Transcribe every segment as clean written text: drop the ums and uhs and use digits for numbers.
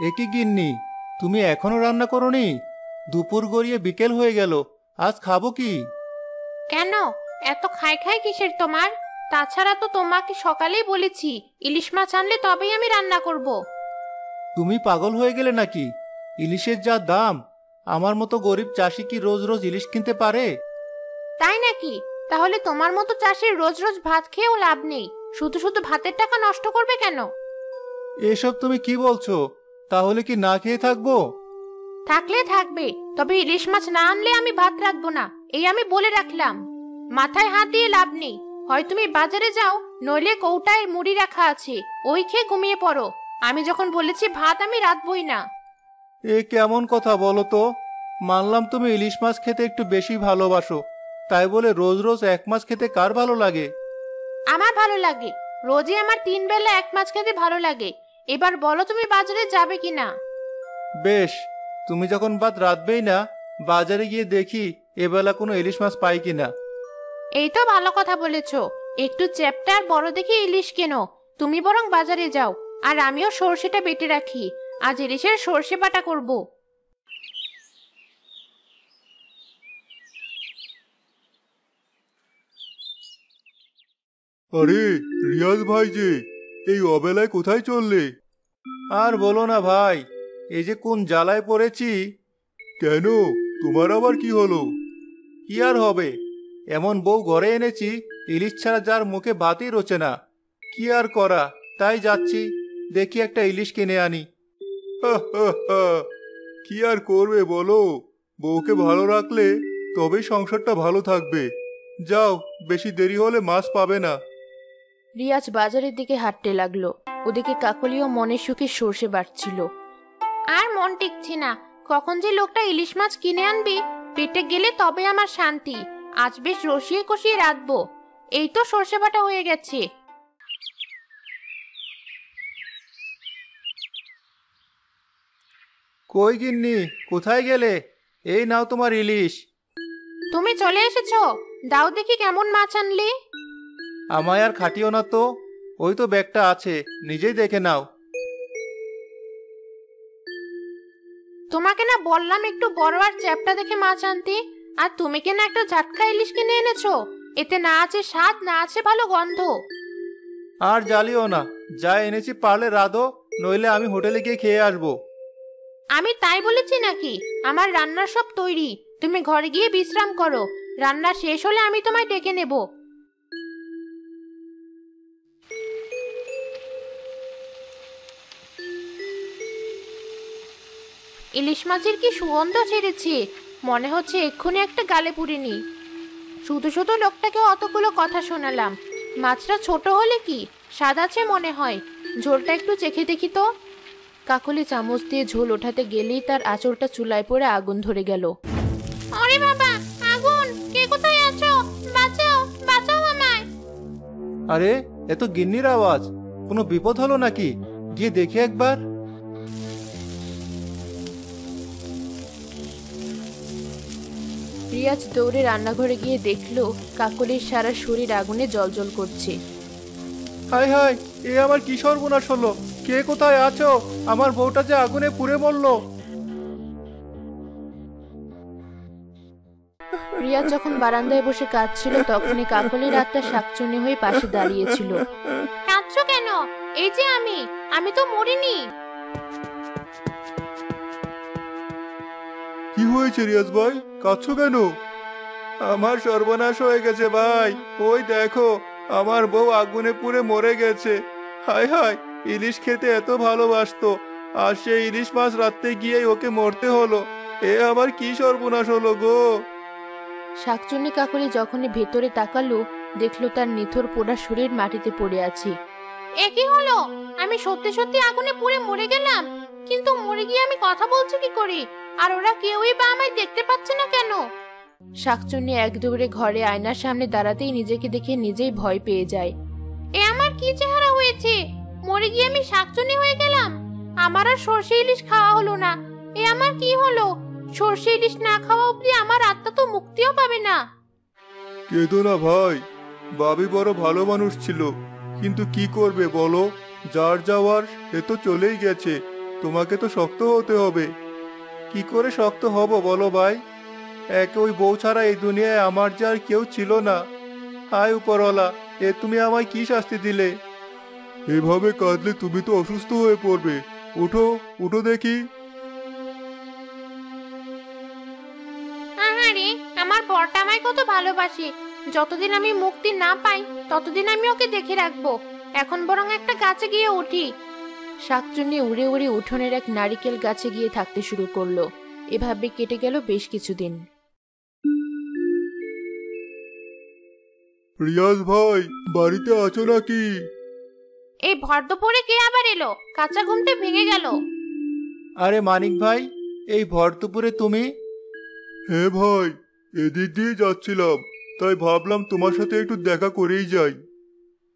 একি গিন্নি, তুমি এখনো রান্না করোনি? দুপুর গড়িয়ে বিকেল হয়ে গেল, আজ খাবো কি? কেন, এত খাই খাই কিসের তোমার? তাছাড়া তো তোমাকে সকালেই বলেছি ইলিশ মাছ আনলে তবেই আমি রান্না করব। তুমি পাগল হয়ে গেলে নাকি? ইলিশের যা দাম, আমার মতো গরিব চাষি কি রোজ রোজ ইলিশ কিনতে পারে? তাই নাকি? তাহলে তোমার মতো চাষির রোজ রোজ ভাত খেয়েও লাভ নেই, শুধু শুধু ভাতের টাকা নষ্ট করবে কেন? এসব তুমি কি বলছো? তাহলে কি না খেয়ে থাকবো? থাকলে থাকবে, তবে ইলিশ মাছ না আনলে আমি ভাত রাখবো না, এই আমি বলে রাখলাম। মাথায় হাত দিয়ে লাভ নেই, হয় তুমি বাজারে যাও, নইলে কৌটায় মুড়ি রাখা আছে, ওই খেয়ে ঘুমিয়ে পড়ো। আমি যখন বলেছি ভাত আমি রাখবই না। এ কেমন কথা বলো তো? মানলাম তুমি ইলিশ মাছ খেতে একটু বেশি ভালোবাসো, তাই বলে রোজ রোজ এক মাছ খেতে কার ভালো লাগে? আমার ভালো লাগে, রোজই আমার 3 বেলা এক মাছ খেতে ভালো লাগে। এবার বলো তুমি বাজারে যাবে কিনা? বেশ, তুমি যখন ভাত রাঁধবেই না, বাজারে গিয়ে দেখি এবেলা কোনো ইলিশ মাছ পাই কিনা। এই তো ভালো কথা বলেছো, একটু চ্যাপ্টা আর বড় দেখে ইলিশ কেনো। তুমি বরং বাজারে যাও, আর আমিও সর্ষেটা বেটে রাখি, আজ ইলিশের সর্ষে বাটা করব। আরে, রিয়াজ ভাই যে, এই অবেলায় কোথায় চললে? আর বলো না ভাই, এই যে কোন জ্বালায় পড়েছি। কেন, তোমার আবার কি হলো? কি আর হবে, এমন বউ ঘরে এনেছি, ইলিশ ছাড়া যার মুখে ভাতই রোচে না। কি আর করা, তাই যাচ্ছি, দেখি একটা ইলিশ কিনে আনি। কি আর করবে বলো, বউকে ভালো রাখলে তবেই সংসারটা ভালো থাকবে। যাও, বেশি দেরি হলে মাছ পাবে না। রিয়াজ বাজারের দিকে হাঁটতে লাগলো, ওদিকে কাকলিও মনের সুখে সর্ষে বাটছিল। আর মন টিকছে না, কখন যে লোকটা ইলিশ মাছ কিনে আনবি, পেটে গেলে তবে আমার শান্তি। আজ বেশ রসিয়ে কষিয়ে রাখবো। এই তো সর্ষে বাটা হয়ে গেছে। কই গিন্নি, কোথায় গেলে? এই নাও তোমার ইলিশ। তুমি চলে এসেছো, দাও দেখি কেমন মাছ আনলি। আমায় আর খাটিও না তো, ওই তো ব্যাগটা আছে, নিজেই দেখে নাও। তোমাকে না বললাম একটু বড় আর চ্যাপ্টা দেখে মাছ আনতে, আর তুমি কেনা একটা ঝাটকা ইলিশ কিনে এনেছো। এতে না আছে স্বাদ, না আছে ভালো গন্ধ। আর জ্বালিও না, যা এনেছি পারলে রাধো, নইলে আমি হোটেলে গিয়ে খেয়ে আসবো। আমি তাই বলেছি নাকি? আমার রান্নার সব তৈরি, তুমি ঘরে গিয়ে বিশ্রাম করো। রান্না শেষ হলে আমি তোমায় ডেকে নেব। ইলিশ মাছের কি সুগন্ধ ছেড়েছে, মনে হচ্ছে এক্ষুনি একটা গালে পুড়িনি। শুধু শুধু লোকটাকে অতগুলো কথা শোনালাম। মাছটা ছোট হলে কি স্বাদ আছে মনে হয়, ঝোলটা একটু চেখে দেখি তো। কাকলি চামচ দিয়ে ঝোল ওঠাতে গেলেই তার আঁচলটা চুলায় পড়ে আগুন ধরে গেল। আরে বাবা, আগুন! কে কোথায় আছো? বাঁচাও, বাঁচাও আমায়! আরে, এ তো গিন্নির আওয়াজ। কোনো বিপদ হলো নাকি? গিয়ে দেখি একবার। রিয়াজ দৌড়ে রান্নাঘরে গিয়ে দেখলো কাকলির সারা শরীর আগুনে জ্বলজ্বল করছে। হায় হায়, এ আমার কি সর্বনাশ হলো! কে কোথায় আছো? আমার বউটা যে আগুনে পুড়ে মরলো। রিয়াজ যখন বারান্দায় বসে কাঁদছিল, তখনই কাকলির আত্মা শাকচুন্নি হয়ে পাশে দাঁড়িয়েছিল। কাঁদছো কেন? এই যে আমি তো মরিনি। কি হয়েছে রিয়াজ ভাই, কাঁদছো কেন? আমার সর্বনাশ হয়ে গেছে ভাই, ওই দেখো, আমার বউ আগুনে পুড়ে মরে গেছে। হায় হায়, ইলিশ খেতে এত ভালোবাসতো, আর সেই ইলিশ মাছ রাখতে গিয়েই ওকে মরতে হলো। এ আমার কি সর্বনাশ হলো গো! শাকচুন্নি কাকলি যখনই ভেতরে তাকালো, দেখলো তার নিথর পোড়া শরীর মাটিতে পড়ে আছে। এ কি হলো? আমি সত্যি সত্যি আগুনে পুড়ে মরে গেলাম, কিন্তু মরে গিয়ে আমি কথা বলছি কি করে? আর ওরা কেউই বা আমায় দেখতে পাচ্ছে না কেন? শাকচুন্নি এক দৌড়ে ঘরে আয়নার সামনে দাঁড়াতেই নিজেকে দেখে নিজেই ভয় পেয়ে যায়। এ আমার কি চেহারা হয়েছে? মরে গিয়ে আমি শাকচুন্নি হয়ে গেলাম। আমার আর সর্ষে ইলিশ খাওয়া হলো না। এ আমার কি হলো? সর্ষে ইলিশ না খাওয়া অবধি আমার আত্মা তো মুক্তিও পাবে না। কেঁদো না ভাই, বাবি বড় ভালো মানুষ ছিল, কিন্তু কি করবে বলো, যার যাওয়ার এ তো চলেই গেছে। তোমাকে তো শক্ত হতে হবে। কি করে শক্ত হব বলো ভাই? এক ওই বউ ছাড়া এই দুনিয়ায় আমার যে আর কেউ ছিল না। হায় উপরওয়ালা, এ তুমি আমায় কি শাস্তি দিলে? এভাবে কাঁদলে তুমি তো অসুস্থ হয়ে পড়বে। উঠো, উঠো দেখি। আহারে, আমার বরটা আমায় কত ভালোবাসে। যতদিন আমি মুক্তি না পাই ততদিন আমি ওকে দেখে রাখবো। এখন বরং একটা গাছে গিয়ে উঠি। শাকচুন্নি উড়ে উড়ে উঠোনের এক নারিকেল গাছে গিয়ে থাকতে শুরু করলো। এভাবে কেটে গেল বেশ কিছুদিন। রিয়াজ ভাই, বাড়িতে আছো নাকি? এই ভর দুপুরে কে আবার এলো? কাঁচা ঘুমটা ভেঙে গেল। আরে মানিক ভাই, এই ভর দুপুরে তুমি? হ্যাঁ ভাই, এদিক দিয়ে যাচ্ছিলাম, তাই ভাবলাম তোমার সাথে একটু দেখা করেই যাই।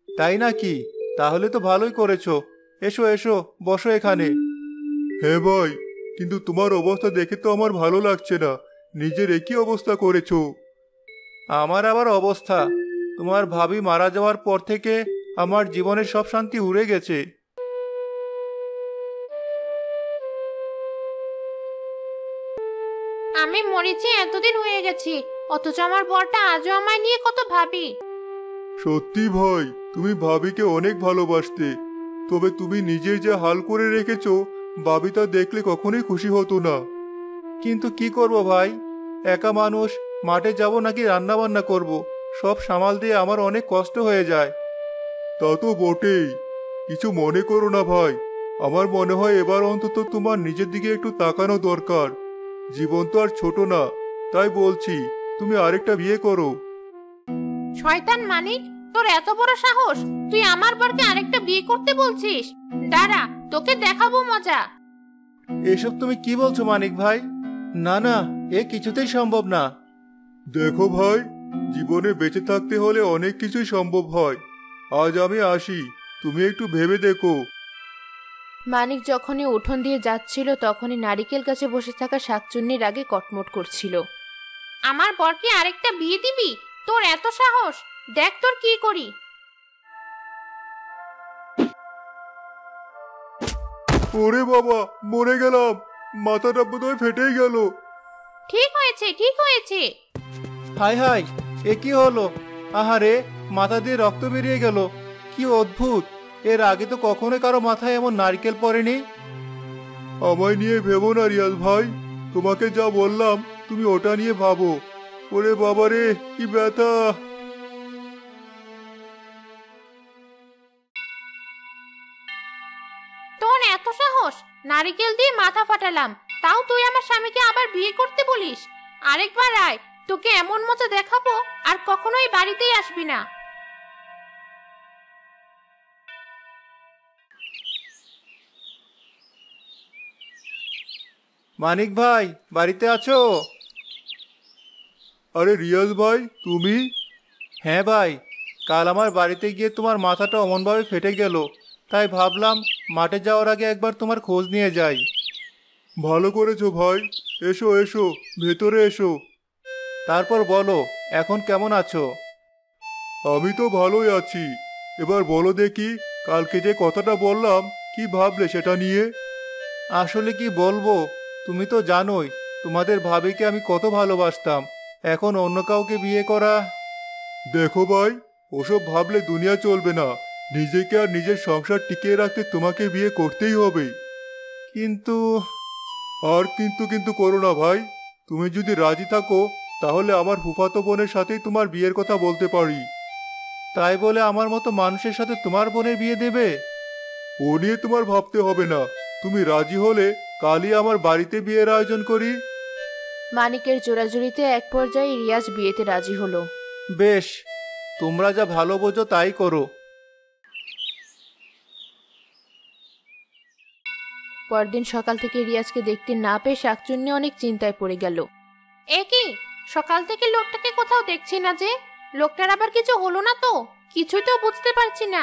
তাই নাকি? তাহলে তো ভালোই করেছো। এসো এসো, বসো এখানে। হ্যাঁ ভাই, কিন্তু তোমার অবস্থা দেখে তো আমার ভালো লাগছে না। নিজের একই অবস্থা করেছো। আমার আবার অবস্থা? তোমার ভাবি মারা যাওয়ার পর থেকে আমার জীবনের সব শান্তি উড়ে গেছে। আমি মরেছি এতদিন হয়ে গেছি, অথচ আমার বরটা আজও আমায় নিয়ে কত ভাবি। সত্যি ভাই, তুমি ভাবিকে অনেক ভালোবাসতে। তবে তুমি নিজের যে হাল করে রেখেছো, ভাবি তা দেখলে কখনোই খুশি হতো না। কিন্তু কি করব ভাই, একা মানুষ, মাঠে যাব নাকি রান্না বান্না করব, সব সামাল দিয়ে আমার অনেক কষ্ট হয়ে যায়। তা তো বটেই। কিছু মনে করো না ভাই, আমার মনে হয় এবার অন্তত তোমার নিজের দিকে একটু তাকানো দরকার। জীবন তো আর ছোট না, তাই বলছি তুমি আরেকটা বিয়ে করো। শয়তান মানিক, তোর এত বড় সাহস! তুই আমার বরকে আরেকটা বিয়ে করতে বলছিস? দাঁড়া, তোকে দেখাবো মজা। এসব তুমি কি বলছো মানিক ভাই? না না, এ কিছুতেই সম্ভব না। দেখো ভাই, জীবনে বেঁচে থাকতে হলে অনেক কিছুই সম্ভব হয়। আজ আমি আসি, তুমি একটু ভেবে দেখো। মানিক যখনই উঠোন দিয়ে যাচ্ছিল তখনই নারিকেল গাছে বসে থাকা শাকচুন্নির আগে কটমট করছিল। আমার বরকে আরেকটা বিয়ে দিবি? তোর এত সাহস! দেখ তোর কি করি। ওরে বাবা, মরে গেলাম। মাথাটা বোধহয় ফেটেই গেল। ঠিক হয়েছে, ঠিক হয়েছে। হায় হায়, এ কি হলো? আহারে, মাথা দিয়ে রক্ত বেরিয়ে গেল। কি অদ্ভুত! এর আগে তো কখনো কারো মাথায় এমন নারকেল পড়েনি। আমায় নিয়ে ভেবো না রিয়াজ ভাই, তোমাকে যা বললাম তুমি ওটা নিয়ে ভাবো। ওরে বাবারে, কি ব্যথা! তোর এত সাহস! নারিকেল দিয়ে মাথা ফাটালাম, তাও তুই আমার স্বামীকে আবার বিয়ে করতে বলিস? আরেকবার আয়, তোকে এমন মজা দেখাবো আর কখনোই বাড়িতেই আসবি না। মানিক ভাই, বাড়িতে আছো? আরে রিয়াজ ভাই, তুমি? হ্যাঁ ভাই, কাল আমার বাড়িতে গিয়ে তোমার মাথাটা অমনভাবে ফেটে গেল, তাই ভাবলাম মাঠে যাওয়ার আগে একবার তোমার খোঁজ নিয়ে যাই। ভালো করেছো ভাই। এসো এসো, ভেতরে এসো। তারপর বলো, এখন কেমন আছো? আমি তো ভালোই আছি। এবার বলো দেখি, কালকে যে কথাটা বললাম, কি ভাবলে সেটা নিয়ে? আসলে কি বলবো, তুমি তো জানোই তোমাদের ভাবিকে আমি কত ভালোবাসতাম। এখন অন্য কাউকে বিয়ে করা। দেখো ভাই, ওসব ভাবলে দুনিয়া চলবে না। নিজেকে আর নিজের সংসার টিকিয়ে রাখতে তোমাকে বিয়ে করতেই হবে। কিন্তু আর কিন্তু কিন্তু করো না ভাই। তুমি যদি রাজি থাকো তাহলে আমার ফুফাতো বোনের সাথেই তোমার বিয়ের কথা বলতে পারি। তাই বলে আমার মতো মানুষের সাথে তোমার বোনের বিয়ে দেবে? ও নিয়ে তোমার ভাবতে হবে না। তুমি রাজি হলে কালই আমার বাড়িতে বিয়ের আয়োজন করি। মানিকের জোরাজুরিতে এক পর্যায়ে রিয়াজ বিয়েতে রাজি হলো। বেশ, তোমরা যা ভালো বোঝো তাই করো। পরদিন সকাল থেকে রিয়াজকে দেখতে না পেয়ে শাকচুন্নি অনেক চিন্তায় পড়ে গেল। এ কি, সকাল থেকে লোকটাকে কোথাও দেখছি না যে? লোকটার আবার কিছু হলো না তো? কিছুই তো বুঝতে পারছি না।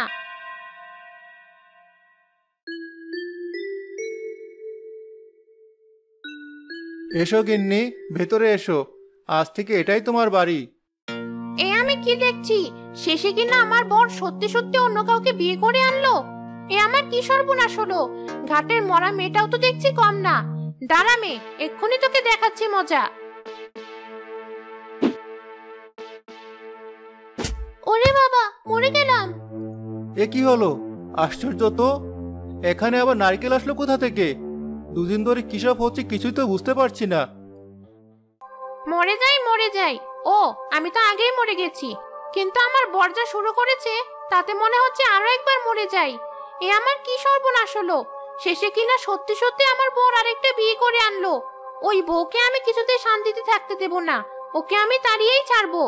এসো গিন্নি, ভেতরে এসো। আজ থেকে এটাই তোমার বাড়ি। এ আমি কি দেখছি? শেষে কিনা আমার বর সত্যি সত্যি অন্য কাউকে বিয়ে করে আনলো। এ আমার কি সর্বনাশ হলো! ঘাটের মরা মেয়েটাও তো দেখছি কম না। দাঁড়া মেয়ে, এক্ষুনি তোকে দেখাচ্ছি মজা। ওরে বাবা, মরে গেলাম। এ কি হলো? আশ্চর্য তো! এখানে আবার নারকেল আসলো কোথা থেকে? দুদিন ধরে কিসব হচ্ছে কিছুই তো বুঝতে পারছি না। মরে যাই মরে যাই। ও, আমি তো আগেই মরে গেছি, কিন্তু আমার বর যা শুরু করেছে তাতে মনে হচ্ছে আরো একবার মরে যাই। এ আমার কি সর্বনাশ হলো! শেষে কিনা সত্যি সত্যি আমার বর আরেকটা বিয়ে করে আনলো। ওই বউকে আমি কিছুতেই শান্তিতে থাকতে দেব না, ওকে আমি তাড়িয়েই ছাড়বো।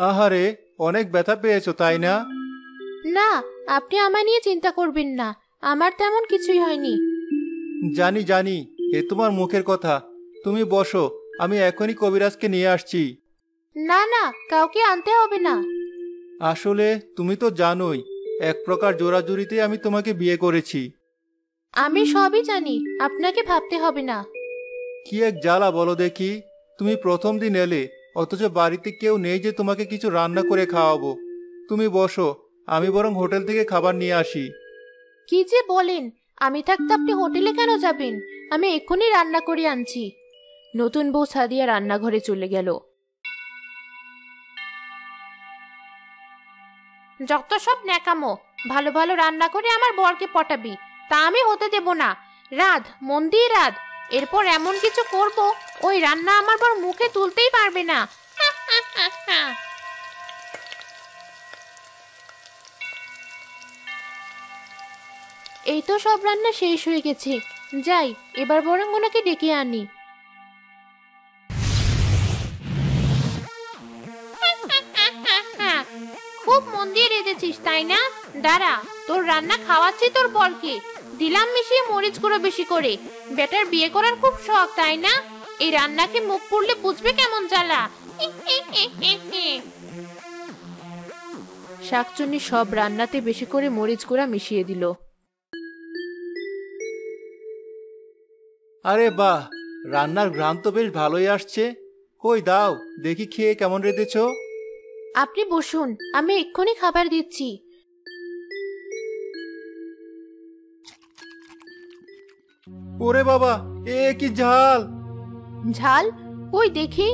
আহারে, অনেক ব্যথা পেয়েছো তাই না? না, আপনি আমায় নিয়ে চিন্তা করবেন না, আমার তেমন কিছুই হয়নি। জানি জানি, এ তোমার মুখের কথা। তুমি বসো, আমি এখনই কবিরাজকে নিয়ে আসছি। না না, কাউকে আনতে হবে না। আসলে তুমি তো জানোই, এক প্রকার জোরাজুরিতে আমি তোমাকে বিয়ে করেছি। আমি সবই জানি, আপনাকে ভাবতে হবে না। কি এক জ্বালা বলো দেখি! তুমি প্রথম দিন এলে, অথচ বাড়িতে কেউ নেই যে তোমাকে কিছু রান্না করে খাওয়াবো। তুমি বসো, আমি বরং হোটেল থেকে খাবার নিয়ে আসি। কি যে বলেন! আমি থাকতে আপনি হোটেলে কেন যাবেন? আমি এক্ষুনি রান্না করে আনছি। নতুন বউ সাদিয়া রান্নাঘরে চলে গেল। যত সব ন্যাকামো! ভালো ভালো রান্না করে আমার বরকে পটাবি, তা আমি হতে দেব না। রাধ, মন দিয়ে রাধ। এরপর এমন কিছু করব, ওই রান্না আমার বর মুখে তুলতেই পারবে না। এই তো সব রান্না শেষ হয়ে গেছে। যাই, এবার বরং ওনাকে ডেকে আনি। খুব মন দিয়ে রেঁধেছিস তাই না? দাঁড়া, তোর রান্না খাওয়াচ্ছি তোর বরকে। দিলাম মিশিয়ে মরিচ গুঁড়ো বেশি করে। বেটার বিয়ে করার খুব শখ তাই না? এই রান্নাকে মুখ পুড়লে বুঝবে কেমন জ্বালা। শাকচুন্নি সব রান্নাতে বেশি করে মরিচ গুঁড়া মিশিয়ে দিল। আরে বাহ, রান্নার ঘ্রাণ তো বেশ ভালোই আসছে। কই দাও দেখি, খেয়ে কেমন রেঁধেছো। আপনি বসুন, আমি এক্ষুনি খাবার দিচ্ছি। ওরে বাবা, এ কি ঝাল! ঝাল? ওই দেখি।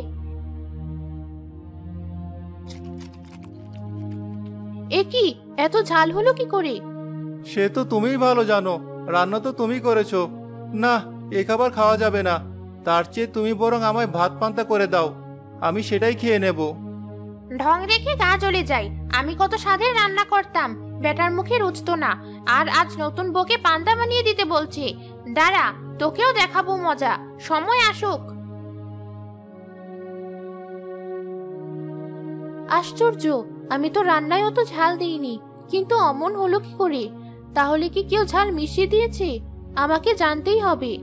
এ কি, এত ঝাল হলো কি করে? সে তো তুমিই ভালো জানো, রান্না তো তুমি করেছো। না, এ খাবার খাওয়া যাবে না। তার চেয়ে তুমি বরং আমায় ভাত পান্তা করে দাও, আমি সেটাই খেয়ে নেব। ঢং রেখে গা জ্বলে যায়। আমি কত স্বাদের রান্না করতাম, বেটার মুখে রুচতো না, আর আজ নতুন বউকে পান্তা বানিয়ে দিতে বলছে। দাঁড়া, তোকেও দেখাবো মজা, সময় আসুক। আশ্চর্য, আমি তো রান্নায় অত ঝাল দিইনি, কিন্তু অমন হলো কি করে? তাহলে কি কেউ ঝাল মিশিয়ে দিয়েছে? আমাকে জানতেই হবে।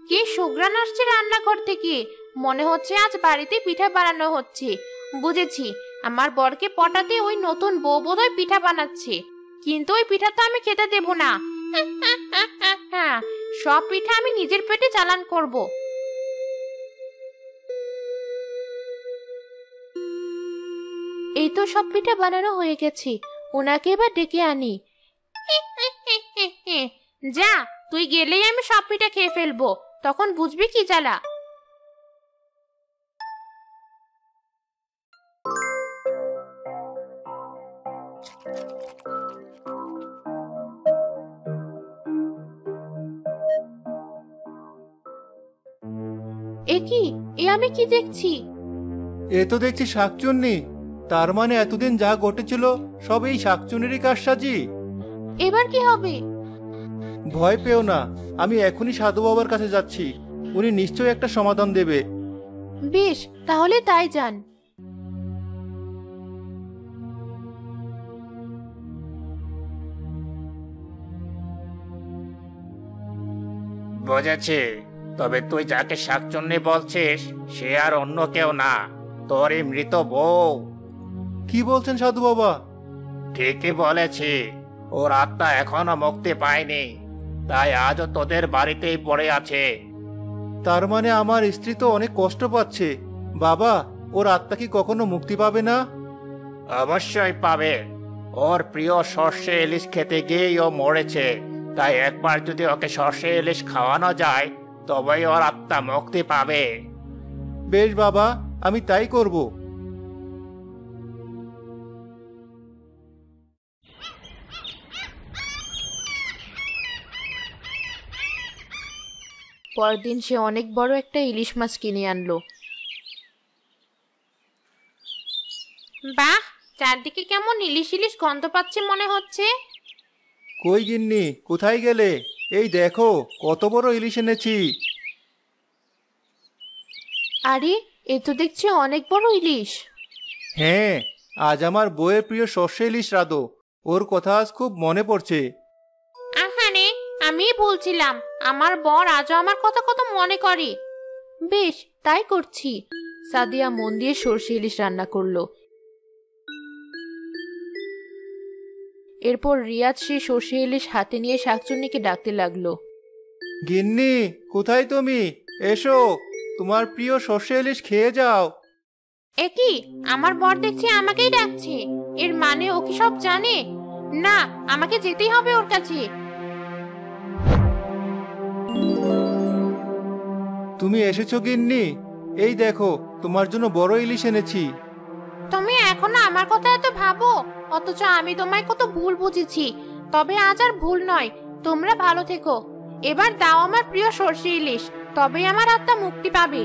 কি সুঘ্রাণ আসছে রান্নাঘর থেকে! মনে হচ্ছে আজ বাড়িতে পিঠা বানানো হচ্ছে। বুঝেছি, আমার বরকে পটাতে ওই নতুন বউ বোধহয় পিঠা বানাচ্ছে। কিন্তু ওই পিঠা তো আমি খেতে দেব না। সব পিঠা আমি নিজের পেটে চালান করব। এই তো সব পিঠা বানানো হয়ে গেছে, ওনাকে এবার ডেকে আনি। যা, তুই গেলেই আমি সব পিঠা খেয়ে ফেলবো, তখন বুঝবি কি জ্বালা। এ কি, এ আমি কি দেখছি? এ তো দেখছি শাকচুন্নি। তার মানে এতদিন যা ঘটেছিল সব এই শাকচুন্নিরই কারসাজি। এবার কি হবে? ভয় পেও না, আমি এখনই সাধু বাবার কাছে যাচ্ছি। উনি নিশ্চয়ই একটা সমাধান দেবে। বেশ, তাহলে তাই যান। বুঝেছি, তবে তুই যাকে শাকচুন্নি বলছিস সে আর অন্য কেউ না, তোরই মৃত বউ। কি বলছেন সাধু বাবা? ঠিকই বলেছি, ওর আত্মা এখনো মুক্তি পায়নি, তাই আজও তোদের বাড়িতেই পড়ে আছে। তার মানে আমার স্ত্রী তো অনেক কষ্ট পাচ্ছে। বাবা, ওর আত্মা কি কখনো মুক্তি পাবে না? অবশ্যই পাবে। ওর প্রিয় সর্ষে ইলিশ খেতে গিয়েই ও মরেছে, তাই একবার যদি ওকে সর্ষে ইলিশ খাওয়ানো যায় তবেই ওর আত্মা মুক্তি পাবে। বেশ বাবা, আমি তাই করব। পরদিন সে অনেক বড় একটা ইলিশ মাছ কিনে আনলো। বাহ, চারদিকে কেমন ইলিশ ইলিশ গন্ধ পাচ্ছে মনে হচ্ছে। কই গিন্নি, কোথায় গেলে? এই দেখো কত বড় ইলিশ এনেছি। আরে, এ তো দেখছি অনেক বড় ইলিশ। হ্যাঁ, আজ আমার বউয়ের প্রিয় সর্ষে ইলিশ রাঁধো। ওর কথা আজ খুব মনে পড়ছে। আহারে, আমিই বলছিলাম আমার বর আজও আমার কথা কত মনে করে। বেশ, তাই করছি। সাদিয়া মন দিয়ে সর্ষে ইলিশ রান্না করলো। এরপর রিয়াজ সেই সর্ষে ইলিশ হাতে নিয়ে শাকচুন্নিকে ডাকতে লাগলো। গিন্নি, কোথায় তুমি? এসো, তোমার প্রিয় সর্ষে ইলিশ খেয়ে যাও। একি, আমার বর দেখছি আমাকেই ডাকছে। এর মানে ও কি সব জানে? না, আমাকে যেতেই হবে ওর কাছে। তুমি এসেছো গিন্নি? এই দেখো, তোমার জন্য বড় ইলিশ এনেছি। তুমি এখনো আমার কথা এত ভাবো, অথচ আমি তোমায় কত ভুল বুঝেছি। তবে আজ আর ভুল নয়, তোমরা ভালো থেকো। এবার দাও আমার প্রিয় সর্ষে ইলিশ, তবেই আমার আত্মা মুক্তি পাবে।